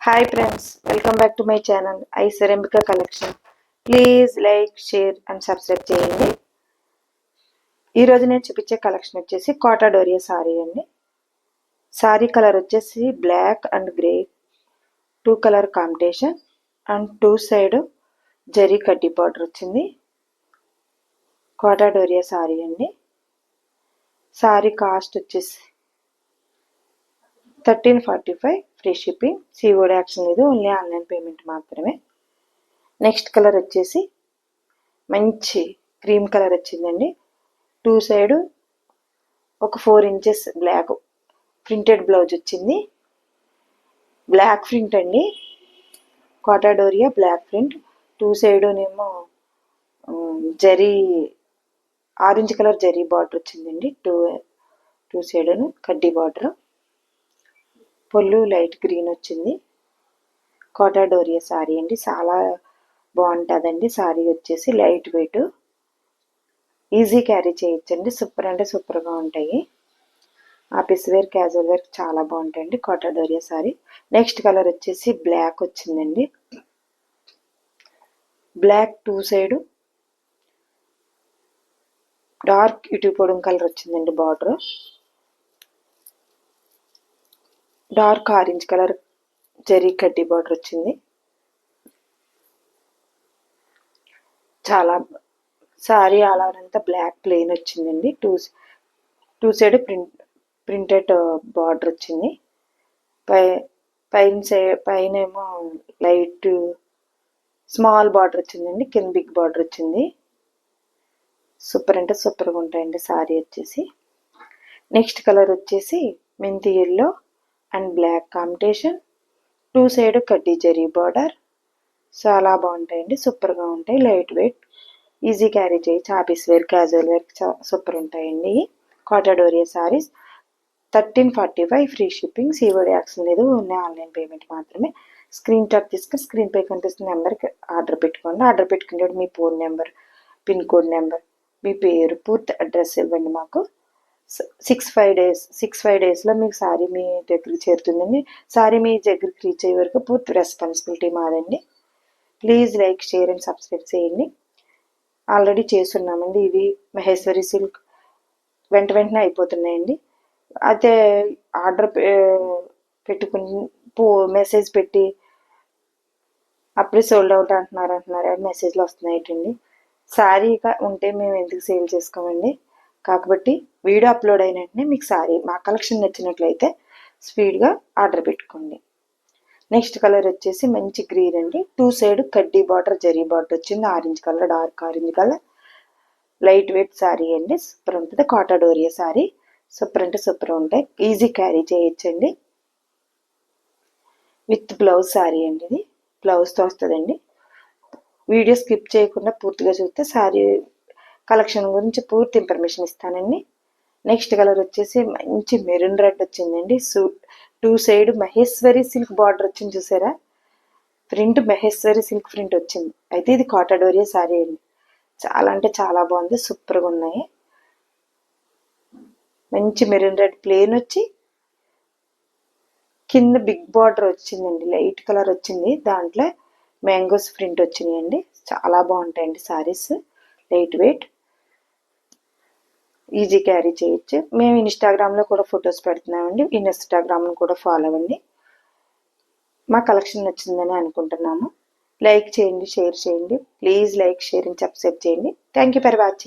Hi friends, welcome back to my channel Aishwaryambika collection. Please like, share and subscribe చేయండి. ఈరోజు నేను చూపించే collection వచ్చేసి కోటా డోరియా సారీ అండి. సారీ కలర్ వచ్చేసి black and grey, 2 colour combination and 2 side zari కడ్డీ బార్డర్ వచ్చింది. కోటా డోరియా సారీ అండి. సారీ కాస్ట్ వచ్చేసి 1345, ఫ్రీ షిప్పింగ్, సిఓడి యాక్షన్ లేదు, ఓన్లీ ఆన్లైన్ పేమెంట్ మాత్రమే. నెక్స్ట్ కలర్ వచ్చేసి మంచి క్రీమ్ కలర్ వచ్చిందండి. 2 సైడ్ ఒక 4 ఇంచెస్ బ్లాక్ ప్రింటెడ్ బ్లౌజ్ వచ్చింది. బ్లాక్ ప్రింట్ అండి, Kota Doria black print. 2 side నేమో zari orange colour zari border వచ్చిందండి. టూ సైడ్ కడ్డీ బార్డర్. పళ్ళు లైట్ గ్రీన్ వచ్చింది. కోటా డోరియా సారీ అండి, చాలా బాగుంటుందండి. సారీ వచ్చేసి లైట్ వెయిట్, ఈజీ క్యారీ చేయొచ్చండి. సూపర్ అంటే సూపర్గా ఉంటాయి. ఆఫీస్ వేర్, క్యాజువల్ వేర్ చాలా బాగుంటాయండి కోటా డోరియా సారీ. నెక్స్ట్ కలర్ వచ్చేసి బ్లాక్ వచ్చిందండి. బ్లాక్ 2 సైడ్ డార్క్ ఇటు పొడుం కలర్ వచ్చిందండి. Border dark orange colour zari కడ్డీ బార్డర్ వచ్చింది. చాలా సారీ ఆల్ ఓవర్ అంతా బ్లాక్ ప్లెయిన్ వచ్చిందండి. టూ సైడ్ ప్రింటెడ్ బార్డర్ వచ్చింది. పైన ఏమో లైట్ స్మాల్ బార్డర్ వచ్చిందండి, కింద బిగ్ బార్డర్ వచ్చింది. సూపర్ అంటే సూపర్గా ఉంటాయండి సారీ వచ్చేసి. నెక్స్ట్ కలర్ వచ్చేసి మెంతి yellow and black combination, 2 side కడ్డీ జరీ బార్డర్. చాలా బాగుంటాయండి, సూపర్గా ఉంటాయి. లైట్ వెయిట్, ఈజీ క్యారీ చేయొచ్చు. Office wear, casual wear super ఉంటాయండి. Kota Doria saris 1345, free shipping, COD option లేదు, ఓన్లీ ఆన్లైన్ పేమెంట్ మాత్రమే. స్క్రీన్ షాట్ తీసుకుని స్క్రీన్ పై కనిపిస్తున్న నెంబర్కి ఆర్డర్ పెట్టుకోండి. ఆర్డర్ పెట్టుకునే మీ phone number, pin code number, మీ పేరు, పూర్తి అడ్రస్ ఇవ్వండి. మాకు 6-5 డేస్లో మీకు సారీ మీ దగ్గరికి చేరుతుందండి. సారీ మీ దగ్గరికి రీచ్ అయ్యే వరకు పూర్తి రెస్పాన్సిబిలిటీ మాదండి. Please like, share and subscribe చేయండి. ఆల్రెడీ చేస్తున్నామండి. ఇవి మహేశ్వరి సిల్క్ వెంటనే అయిపోతున్నాయండి. అయితే ఆర్డర్ పెట్టుకుని మెసేజ్ పెట్టి అప్పుడే సోల్డ్ అవుట్ అంటున్నారు మెసేజ్లు వస్తున్నాయండి. సారీ ఉంటే మేము ఎందుకు సేల్ చేసుకోమండి. కాబట్టి వీడియో అప్లోడ్ అయిన వెంటనే మీకు సారీ మా కలెక్షన్ నచ్చినట్లయితే స్పీడ్గా ఆర్డర్ పెట్టుకోండి. నెక్స్ట్ కలర్ వచ్చేసి మంచి గ్రీన్ అండి. 2 సైడ్ కడ్డీ బార్డర్ జరీ బార్డర్ వచ్చింది. Orange colour, dark orange colour, light weight sorry అండి. సూపర్ ఉంటుంది కోటా డోరియా సారీ. సూపర్ అంటే సూపర్ ఉంటాయి, ఈజీ క్యారీ చేయొచ్చండి. విత్ బ్లౌజ్ సారీ అండి. ఇది బ్లౌజ్తో వస్తుందండి. వీడియో స్కిప్ చేయకుండా పూర్తిగా చూస్తే సారీ కలెక్షన్ గురించి పూర్తి ఇన్ఫర్మేషన్ ఇస్తానండి. నెక్స్ట్ కలర్ వచ్చేసి మంచి మెరూన్ రెడ్ వచ్చిందండి. 2 సైడ్ మహేశ్వరి సిల్క్ బార్డర్ వచ్చింది, చూసారా? ప్రింట్ మహేశ్వరి సిల్క్ ప్రింట్ వచ్చింది. అయితే ఇది కోటా డోరియా సారీ అండి. చాలా అంటే చాలా బాగుంది, సూపర్గా ఉన్నాయి. మంచి మెరూన్ రెడ్ ప్లేన్ వచ్చి కింద బిగ్ బార్డర్ వచ్చిందండి. లైట్ కలర్ వచ్చింది, దాంట్లో మ్యాంగోస్ ప్రింట్ వచ్చినాయండి. చాలా బాగుంటాయండి saris, light weight, easy carry చేయొచ్చు. మేము ఇన్స్టాగ్రామ్లో కూడా ఫొటోస్ పెడుతున్నామండి. ఇన్స్టాగ్రామ్ను కూడా ఫాలో అవ్వండి. మా కలెక్షన్ నచ్చిందని అనుకుంటున్నాము. లైక్ చేయండి, షేర్ చేయండి. Please like, share and subscribe చేయండి. Thank you for watching.